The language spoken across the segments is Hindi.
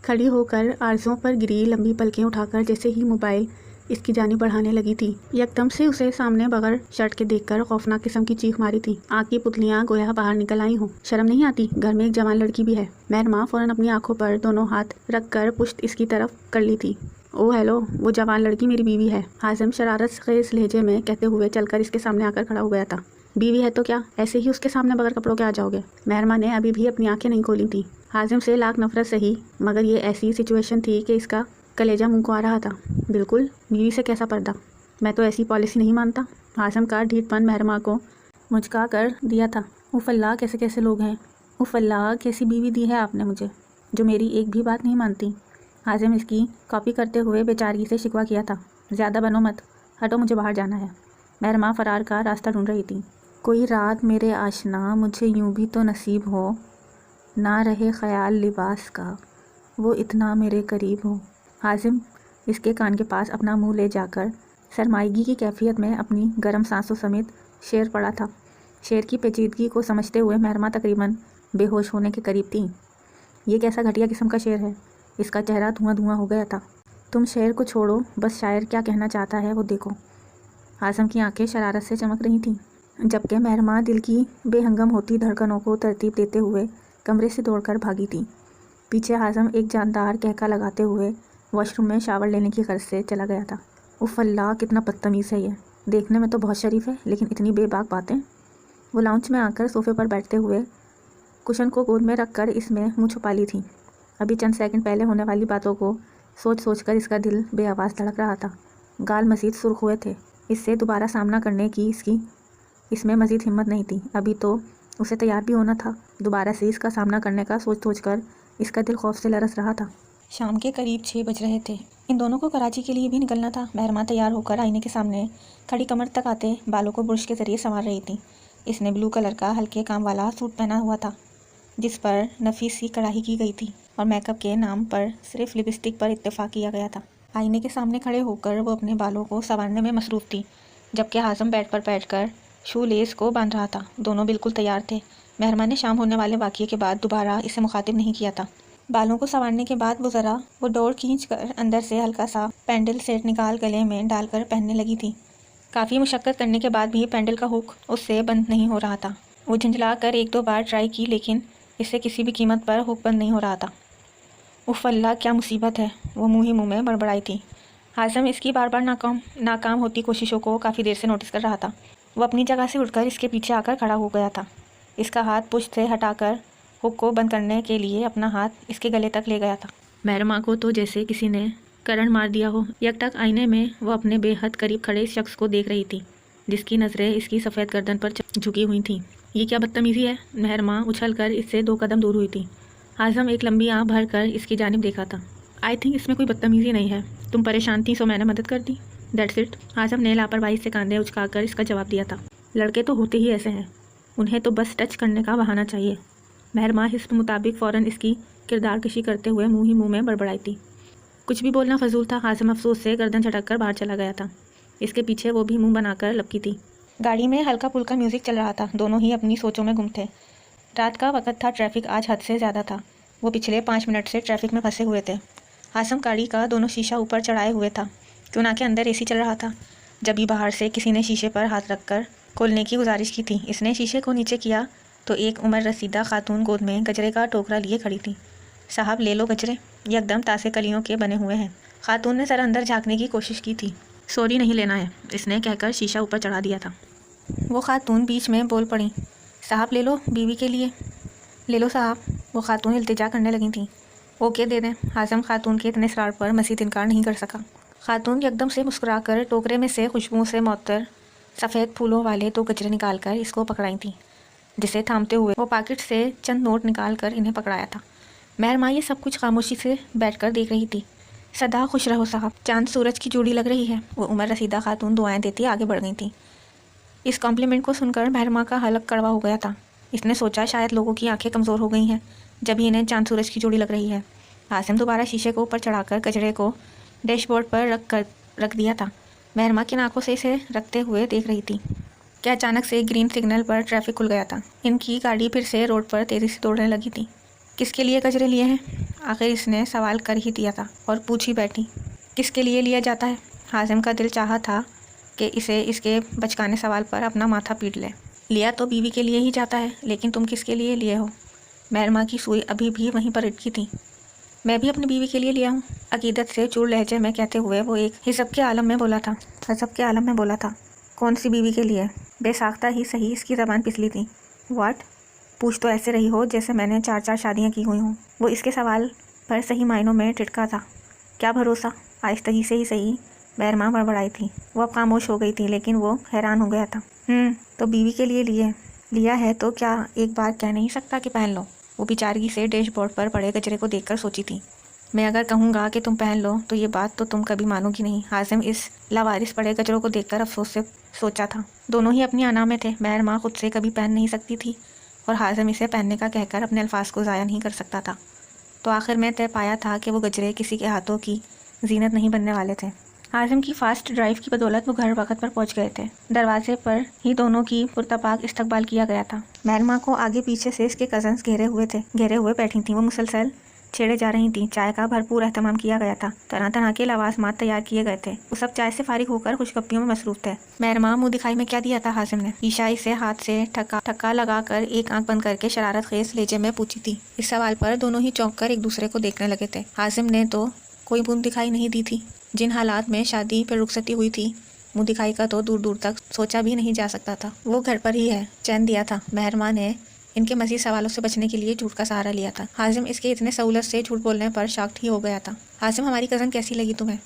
खड़ी होकर आरज़ुओं पर गिरी लंबी पलकें उठाकर जैसे ही मोबाइल इसकी जानी बढ़ाने लगी थी, एकदम से उसे सामने बगैर शर्ट के देखकर खौफनाक किस्म की चीख मारी थी। आँख की पुतलियाँ गोया बाहर निकल आई हों। शर्म नहीं आती? घर में एक जवान लड़की भी है। महरमा फौरन अपनी आंखों पर दोनों हाथ रखकर पुश्त इसकी तरफ कर ली थी। ओह हेलो, वो जवान लड़की मेरी बीवी है, हाजिम शरारत के इस लहजे में कहते हुए चलकर इसके सामने आकर खड़ा हो गया था। बीवी है तो क्या ऐसे ही उसके सामने बगैर कपड़ों के आ जाओगे? महरमा ने अभी भी अपनी आंखें नहीं खोली थी। हाजिम से लाख नफरत सही, मगर ये ऐसी सिचुएशन थी कि इसका कलेजा मुंह को आ रहा था। बिल्कुल, बीवी से कैसा पर्दा? मैं तो ऐसी पॉलिसी नहीं मानता। हाजिम का ढीठपन महरमा को मुचका कर दिया था। उफ़ अल्लाह, कैसे कैसे लोग हैं। उफ़ अल्लाह, कैसी बीवी दी है आपने मुझे, जो मेरी एक भी बात नहीं मानती। हाजिम इसकी कॉपी करते हुए बेचारगी से शिकवा किया था। ज़्यादा बनो मत, हटो, मुझे बाहर जाना है। महरमा फ़रार का रास्ता ढूंढ रही थी। कोई रात मेरे आशना, मुझे यूं भी तो नसीब हो, ना रहे ख्याल लिबास का, वो इतना मेरे करीब हो। हाजिम इसके कान के पास अपना मुंह ले जाकर सरमाईगी की कैफियत में अपनी गर्म सांसों समेत शेर पड़ा था। शेर की पेचीदगी को समझते हुए महरमा तकरीबन बेहोश होने के करीब थी। ये कैसा घटिया किस्म का शेर है? इसका चेहरा धुआं धुआं हो गया था। तुम शेर को छोड़ो, बस शायर क्या कहना चाहता है वो देखो। हाजिम की आंखें शरारत से चमक रही थीं, जबकि महरमा दिल की बेहंगम होती धड़कनों को तरतीब देते हुए कमरे से दौड़कर भागी थी। पीछे हाजिम एक जानदार कहका लगाते हुए वॉशरूम में शावर लेने की गर्ज से चला गया था। उफ़ अल्लाह, कितना बदतमीज़ है ये। देखने में तो बहुत शरीफ है, लेकिन इतनी बेबाक बातें। वो लाउंज में आकर सोफे पर बैठते हुए कुशन को गोद में रखकर इसमें मुँह छुपा ली थी। अभी चंद सेकंड पहले होने वाली बातों को सोच सोचकर इसका दिल बेआवाज़ धड़क रहा था। गाल मज़ीद सुर्ख हुए थे। इससे दोबारा सामना करने की इसमें मज़ीद हिम्मत नहीं थी। अभी तो उसे तैयार भी होना था। दोबारा से इसका सामना करने का सोच कर इसका दिल खौफ से लरस रहा था। शाम के करीब 6 बज रहे थे। इन दोनों को कराची के लिए भी निकलना था। महरमा तैयार होकर आईने के सामने खड़ी कमर तक आते बालों को ब्रश के ज़रिए संवार रही थी। इसने ब्लू कलर का हल्के काम वाला सूट पहना हुआ था, जिस पर नफीस सी कढ़ाई की गई थी और मेकअप के नाम पर सिर्फ लिपस्टिक पर इत्तेफाक किया गया था। आईने के सामने खड़े होकर वो अपने बालों को संवारने में मसरूफ़ थी, जबकि हाजिम बेड पर बैठकर शू लेस को बांध रहा था। दोनों बिल्कुल तैयार थे। महरमा ने शाम होने वाले वाक़ये के बाद दोबारा इसे मुखातिब नहीं किया था। बालों को संवारने के बाद वो डोर खींचकर अंदर से हल्का सा पेंडल सेट निकाल गले में डालकर पहनने लगी थी। काफ़ी मुशक्क़त करने के बाद भी पेंडल का हुक उससे बंद नहीं हो रहा था। वो झंझला कर 1-2 बार ट्राई की, लेकिन इससे किसी भी कीमत पर हुक बंद नहीं हो रहा था। उफ़ अल्लाह, क्या मुसीबत है, वो मुँह ही मुँह में बड़बड़ाई थी। हाजिम इसकी बार बार नाकाम होती कोशिशों को काफ़ी देर से नोटिस कर रहा था। वो अपनी जगह से उठकर इसके पीछे आकर खड़ा हो गया था। इसका हाथ पुश्त से हटाकर हुक को बंद करने के लिए अपना हाथ इसके गले तक ले गया था। महरमा को तो जैसे किसी ने करंट मार दिया हो। एकटक आईने में वो अपने बेहद करीब खड़े इस शख्स को देख रही थी, जिसकी नज़रें इसकी सफ़ेद गर्दन पर झुकी हुई थीं। ये क्या बदतमीज़ी है? महरमा उछलकर इससे 2 कदम दूर हुई थी। हाजिम एक लंबी आँख भर कर इसकी जानिब देखा था। आई थिंक इसमें कोई बदतमीज़ी नहीं है। तुम परेशान थी, सो मैंने मदद कर दी, दैट्स इट। हाजिम ने लापरवाही से कांधे उचकाकर इसका जवाब दिया था। लड़के तो होते ही ऐसे हैं, उन्हें तो बस टच करने का बहाना चाहिए। महरमा हिस्ब मुताबिक फ़ौरन इसकी किरदार कशी करते हुए मुँह ही मुँह में बड़बड़ाई थी। कुछ भी बोलना फजूल था। हाजिम अफसोस से गर्दन झटक कर बाहर चला गया था। इसके पीछे वो भी मुंह बनाकर लपकी थी। गाड़ी में हल्का फुल्का म्यूज़िक चल रहा था। दोनों ही अपनी सोचों में गुम थे। रात का वक्त था, ट्रैफिक आज हद से ज़्यादा था। वो पिछले 5 मिनट से ट्रैफिक में फंसे हुए थे। हाजिम गाड़ी का दोनों शीशा ऊपर चढ़ाए हुए था, क्यों ना के अंदर एसी चल रहा था। जब भी बाहर से किसी ने शीशे पर हाथ रखकर खोलने की गुजारिश की थी, इसने शीशे को नीचे किया तो एक उम्र रसीदा खातून गोद में गजरे का टोकरा लिए खड़ी थी। साहब ले लो गजरे, ये एकदम ताज़े कलियों के बने हुए हैं। खातून ने सर अंदर झांकने की कोशिश की थी। सॉरी, नहीं लेना है, इसने कहकर शीशा ऊपर चढ़ा दिया था। वो खातून बीच में बोल पड़ी, साहब ले लो, बीवी के लिए ले लो साहब। वो खातून इल्तिजा करने लगी थी। ओके दे दें। हाजिम खातून के इतने इसरार पर मज़ीद इनकार नहीं कर सका। खातून एकदम से मुस्कुराकर टोकरे में से खुशबू से मुअत्तर सफ़ेद फूलों वाले 2 गजरे निकाल कर इसको पकड़ाई थी, जिसे थामते हुए वो पॉकेट से चंद नोट निकाल कर इन्हें पकड़ाया था। महरमा ये सब कुछ खामोशी से बैठकर देख रही थी। सदा खुश रहो साहब, चांद सूरज की जोड़ी लग रही है। वो उम्र रसीदा खातून दुआएं देती आगे बढ़ गई थी। इस कॉम्प्लीमेंट को सुनकर महरमा का हलक कड़वा हो गया था। इसने सोचा शायद लोगों की आंखें कमज़ोर हो गई हैं जब ही इन्हें चांद सूरज की जोड़ी लग रही है। हासिम दोबारा शीशे को ऊपर चढ़ाकर गजरे को डैशबोर्ड पर रख दिया था। महरमा की आंखों से इसे रखते हुए देख रही थी कि अचानक से ग्रीन सिग्नल पर ट्रैफिक खुल गया था। इनकी गाड़ी फिर से रोड पर तेज़ी से दौड़ने लगी थी। किसके लिए गजरे लिए हैं? आखिर इसने सवाल कर ही दिया था और पूछ ही बैठी, किसके लिए लिया जाता है? हाजिम का दिल चाहा था कि इसे इसके बचकाने सवाल पर अपना माथा पीट ले। लिया तो बीवी के लिए ही जाता है, लेकिन तुम किसके लिए लिए हो? महरमा की सुई अभी भी वहीं पर अटकी थी। मैं भी अपनी बीवी के लिए लिया हूँ, अकीदत से चूर लहजे में कहते हुए वो एक हिजब के आलम में बोला था। कौन सी बीवी के लिए? बेसाख्ता ही सही इसकी ज़बान पिसली थी। व्हाट? पूछ तो ऐसे रही हो जैसे मैंने 4 शादियाँ की हुई हूँ। वो इसके सवाल पर सही मायनों में टिटका था। क्या भरोसा? आहिस्तगी से ही सही महरमा बड़बड़ाई थी। वो अब खामोश हो गई थी, लेकिन वो हैरान हो गया था। तो बीवी के लिए लिया है तो क्या एक बार कह नहीं सकता कि पहन लो? वो बेचारगी से डैशबोर्ड पर पड़े गजरे को देखकर सोची थी। मैं अगर कहूँगा कि तुम पहन लो तो ये बात तो तुम कभी मानोगी नहीं। हाजिम इस लावारिस पड़े गजरों को देखकर अफसोस से सोचा था। दोनों ही अपनी अना में थे। महरमा खुद से कभी पहन नहीं सकती थी और हाजिम इसे पहनने का कहकर अपने अल्फाज को ज़ाया नहीं कर सकता था। तो आखिर में तय पाया था कि वो गजरे किसी के हाथों की जीनत नहीं बनने वाले थे। हाजिम की फास्ट ड्राइव की बदौलत वो घर वक्त पर पहुंच गए थे। दरवाजे पर ही दोनों की पुरतपाक इस्तकबाल किया गया था। महरमा को आगे पीछे से इसके कजन्स घेरे हुए बैठी थीं। वो मुसलसल छेड़े जा रही थीं। चाय का भरपूर एहतमाम किया गया था। तरह तरह के लवाजमात तैयार किए गए थे। वो सब चाय से फारिग होकर खुशगपियों में मसरूफ थे। महरमा मुँह दिखाई में क्या दिया था हाजिम ने? ईशाई से हाथ से ठक्का लगाकर एक आंख बंद करके शरारत खेज लहजे में पूछी थी। इस सवाल पर दोनों ही चौंक कर एक दूसरे को देखने लगे थे। हाजिम ने तो कोई बूंद दिखाई नहीं दी थी। जिन हालात में शादी पर रुखसती हुई थी, मुँह दिखाई का तो दूर दूर तक सोचा भी नहीं जा सकता था। वो घर पर ही है, चैन दिया था। महरमा ने इनके मज़ीद सवालों से बचने के लिए झूठ का सहारा लिया था। हाजिम इसके इतने सहूलत से झूठ बोलने पर शॉक्ड ही हो गया था। हाजिम, हमारी कज़न कैसी लगी तुम्हें?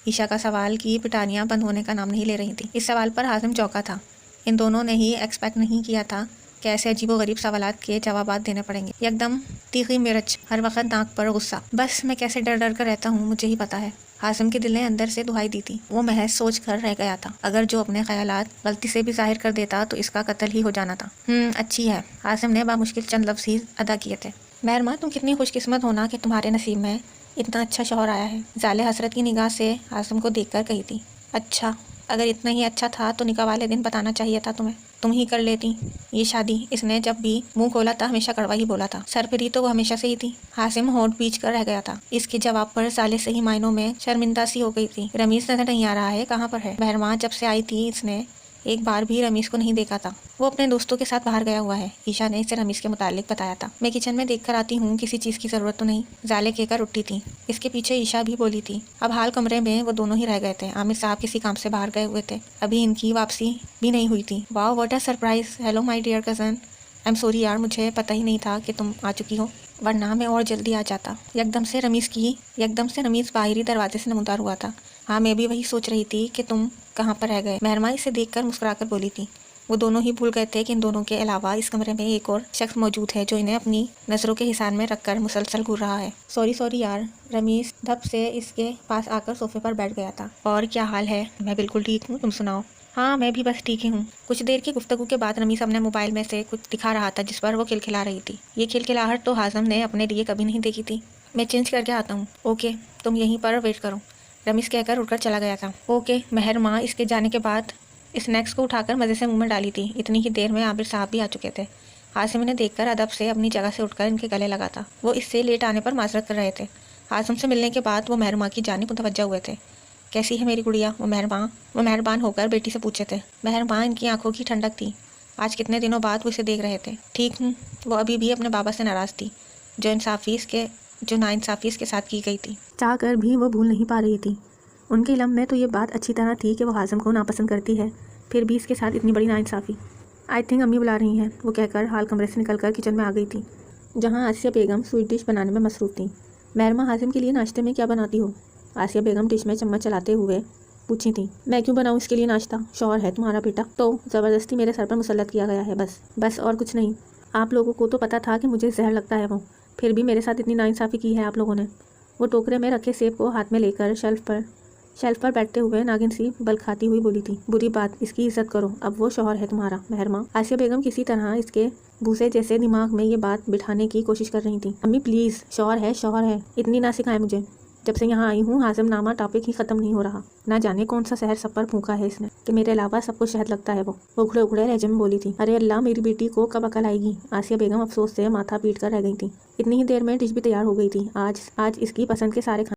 ईशा का सवाल की पिटानियाँ बंद होने का नाम नहीं ले रही थी। इस सवाल पर हाजिम चौंका था। इन दोनों ने ही एक्सपेक्ट नहीं किया था कि ऐसे अजीबोगरीब सवालात के जवाबात देने पड़ेंगे। एकदम तीखी मिर्च, हर वक्त नाक पर गुस्सा। बस मैं कैसे डर डर कर रहता हूँ मुझे ही पता है। हाजिम के दिल ने अंदर से दुहाई दी थी। वो महज सोच कर रह गया था। अगर जो अपने ख्यालात गलती से भी जाहिर कर देता तो इसका कत्ल ही हो जाना था। अच्छी है। हाजिम ने बामुश्किल चंद लफ्ज़ ही अदा किए थे। महरमा, तुम कितनी खुशकिस्मत होना कि तुम्हारे नसीब में इतना अच्छा शौहर आया है। जाले हसरत की निगाह से हाजिम को देख कर कही थी। अच्छा, अगर इतना ही अच्छा था तो निकाह वाले दिन बताना चाहिए था तुम्हें। तुम ही कर लेती ये शादी। इसने जब भी मुंह खोला था हमेशा कड़वा ही बोला था। सरपरी तो वो हमेशा से ही थी। हासिम होंठ बीच कर रह गया था। इसके जवाब पर साले सही मायनों में शर्मिंदा सी हो गई थी। रमीज नजर नहीं आ रहा है, कहाँ पर है? महरमा जब से आई थी इसने एक बार भी रमीज को नहीं देखा था। वो अपने दोस्तों के साथ बाहर गया हुआ है। ईशा ने इसे रमीज के मुतालिक बताया था। मैं किचन में देख कर आती हूँ, किसी चीज़ की ज़रूरत तो नहीं? जाले कहकर उठी थी। इसके पीछे ईशा भी बोली थी। अब हाल कमरे में वो दोनों ही रह गए थे। आमिर साहब किसी काम से बाहर गए हुए थे। अभी इनकी वापसी भी नहीं हुई थी। वाह, what a surprise. Hello my dear cousin. I am sorry यार, मुझे पता ही नहीं था कि तुम आ चुकी हो, वरना मैं और जल्दी आ जाता। एकदम से रमीज बाहरी दरवाजे से नमूदार हुआ था। हाँ, मैं भी वही सोच रही थी कि तुम कहाँ पर रह गए। महरमा इसे देखकर मुस्कुराकर बोली थी। वो दोनों ही भूल गए थे कि इन दोनों के अलावा इस कमरे में एक और शख्स मौजूद है जो इन्हें अपनी नज़रों के हिसार में रखकर मुसलसल घूर रहा है। सॉरी यार। रमीज धप से इसके पास आकर सोफे पर बैठ गया था। और क्या हाल है? मैं बिल्कुल ठीक हूँ, तुम सुनाओ? हाँ, मैं भी बस ठीक ही हूँ। कुछ देर की गुफ्तगू के बाद रमीज अपने मोबाइल में से कुछ दिखा रहा था जिस पर वो खिलखिला रही थी। ये खिलखिलाहट तो हाजिम ने अपने लिए कभी नहीं देखी थी। मैं चेंज करके आता हूँ। ओके, तुम यहीं पर वेट करो, रमीज कहकर उठकर चला गया था। ओके। महरमा इसके जाने के बाद स्नैक्स को उठाकर मज़े से मुंह में डाली थी। इतनी ही देर में आबिर साहब भी आ चुके थे। हासिम ने देखकर अदब से अपनी जगह से उठकर इनके गले लगा था। वो इससे लेट आने पर माजरत कर रहे थे। हासिम से मिलने के बाद वो महरमा की जानिब मुतवज्जह हुए थे। कैसी है मेरी गुड़िया? वो मेहरबान होकर बेटी से पूछे थे। महरमा इनकी आंखों की ठंडक थी। आज कितने दिनों बाद वो इसे देख रहे थे। ठीक हूँ। वो अभी भी अपने बाबा से नाराज़ थी जो नाइंसाफ़ी इसके साथ की गई थी। चाह कर भी वो भूल नहीं पा रही थी। उनके इल्म में तो ये बात अच्छी तरह थी कि वो हाजिम को नापसंद करती है, फिर भी इसके साथ इतनी बड़ी नाइंसाफ़ी। आई थिंक अम्मी बुला रही हैं, वो कहकर हाल कमरे से निकलकर किचन में आ गई थी, जहाँ आसिया बेगम स्वीट डिश बनाने में मसरूफ़ थी। महरमा, हाजिम के लिए नाश्ते में क्या बनाती हो? आसिया बेगम डिश में चम्मच चलाते हुए पूछी थी। मैं क्यों बनाऊँ इसके लिए नाश्ता? शौहर है तुम्हारा बेटा, तो ज़बरदस्ती मेरे सर पर मुसल्लत किया गया है, बस और कुछ नहीं। आप लोगों को तो पता था कि मुझे जहर लगता है वो, फिर भी मेरे साथ इतनी नाइंसाफ़ी की है आप लोगों ने। वो टोकरे में रखे सेब को हाथ में लेकर शेल्फ पर बैठते हुए नागिन सी बल खाती हुई बोली थी। बुरी बात, इसकी इज्जत करो, अब वो शौहर है तुम्हारा। महरमा, आसिया बेगम किसी तरह इसके भूसे जैसे दिमाग में ये बात बिठाने की कोशिश कर रही थी। अम्मी प्लीज़, शौहर है, इतनी ना सिखाएं मुझे। जब से यहाँ आई हूँ हाजिमनामा टॉपिक ही ख़त्म नहीं हो रहा। ना जाने कौन सा शहर सब पर फूंका है इसने कि मेरे अलावा सबको शहद लगता है। वो उखड़े उखड़े लहजे में बोली थी। अरे अल्लाह, मेरी बेटी को कब अकल आएगी। आसिया बेगम अफसोस से माथा पीट कर रह गई थी। इतनी ही देर में डिश भी तैयार हो गई थी। आज इसकी पसंद के सारे